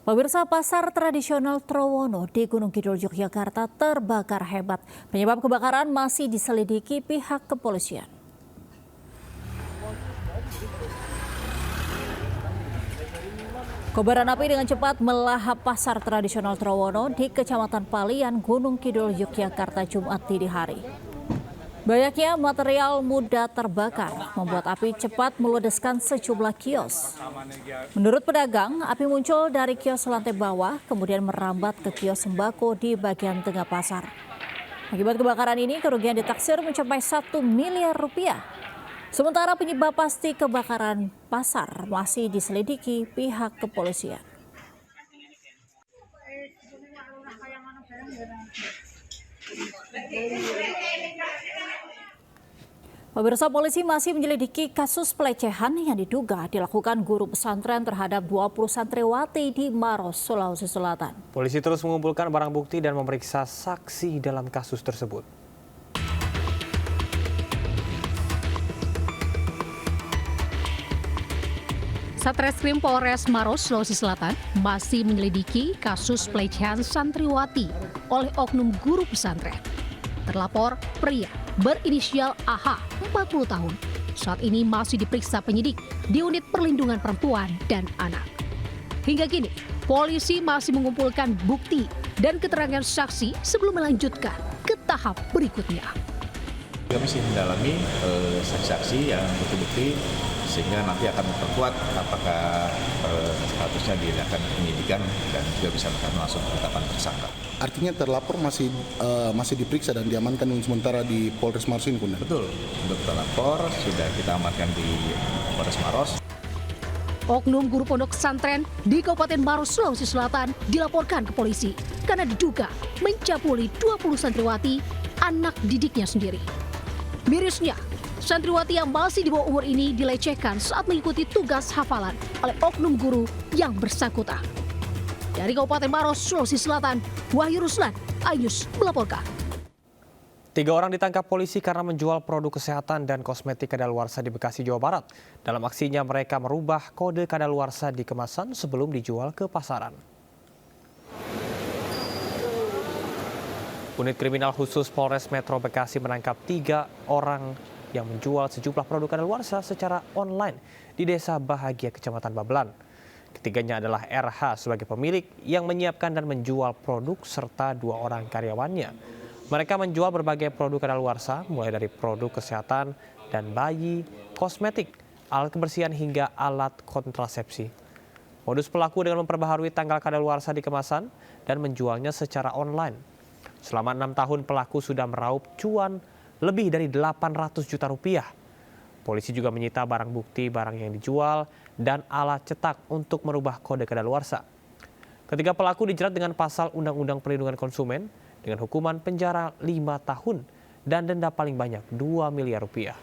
Pemirsa, pasar tradisional Trowono di Gunung Kidul, Yogyakarta terbakar hebat. Penyebab kebakaran masih diselidiki pihak kepolisian. Kobaran api dengan cepat melahap pasar tradisional Trowono di Kecamatan Palian, Gunung Kidul, Yogyakarta, Jumat dini hari. Banyaknya material mudah terbakar membuat api cepat meludeskan sejumlah kios. Menurut pedagang, api muncul dari kios lantai bawah, kemudian merambat ke kios sembako di bagian tengah pasar. Akibat kebakaran ini, kerugian ditaksir mencapai 1 miliar rupiah. Sementara penyebab pasti kebakaran pasar masih diselidiki pihak kepolisian. Pemirsa, polisi masih menyelidiki kasus pelecehan yang diduga dilakukan guru pesantren terhadap 20 santriwati di Maros, Sulawesi Selatan. Polisi terus mengumpulkan barang bukti dan memeriksa saksi dalam kasus tersebut. Satreskrim Polres Maros, Sulawesi Selatan masih menyelidiki kasus pelecehan santriwati oleh oknum guru pesantren. Terlapor pria berinisial AH, 40 tahun. Saat ini masih diperiksa penyidik di Unit Perlindungan Perempuan dan Anak. Hingga kini, polisi masih mengumpulkan bukti dan keterangan saksi sebelum melanjutkan ke tahap berikutnya. Kami masih mendalami saksi-saksi yang bukti-bukti sehingga nanti akan memperkuat apakah statusnya dilakukan penyidikan dan juga bisa langsung penetapan tersangka. Artinya terlapor masih diperiksa dan diamankan sementara di Polres Maros ini, Bunda? Betul, untuk terlapor sudah kita amankan di Polres Maros. Oknum guru pondok pesantren di Kabupaten Maros, Sulawesi Selatan dilaporkan ke polisi karena diduga mencabuli 20 santriwati anak didiknya sendiri. Mirisnya, santriwati yang masih di bawah umur ini dilecehkan saat mengikuti tugas hafalan oleh oknum guru yang bersangkutan. Dari Kabupaten Maros, Sulawesi Selatan, Wahyu Ruslan, iNews melaporkan. 3 orang ditangkap polisi karena menjual produk kesehatan dan kosmetik kadaluarsa di Bekasi, Jawa Barat. Dalam aksinya mereka merubah kode kadaluarsa di kemasan sebelum dijual ke pasaran. Unit Kriminal Khusus Polres Metro Bekasi menangkap 3 orang yang menjual sejumlah produk kadaluarsa secara online di Desa Bahagia, Kecamatan Babelan. Ketiganya adalah RH sebagai pemilik yang menyiapkan dan menjual produk serta 2 orang karyawannya. Mereka menjual berbagai produk kadaluarsa mulai dari produk kesehatan dan bayi, kosmetik, alat kebersihan hingga alat kontrasepsi. Modus pelaku dengan memperbaharui tanggal kadaluarsa di kemasan dan menjualnya secara online. Selama 6 tahun pelaku sudah meraup cuan lebih dari 800 juta rupiah. Polisi juga menyita barang bukti barang yang dijual dan alat cetak untuk merubah kode kadaluarsa. Ketiga pelaku dijerat dengan pasal Undang-Undang Perlindungan Konsumen dengan hukuman penjara 5 tahun dan denda paling banyak 2 miliar rupiah.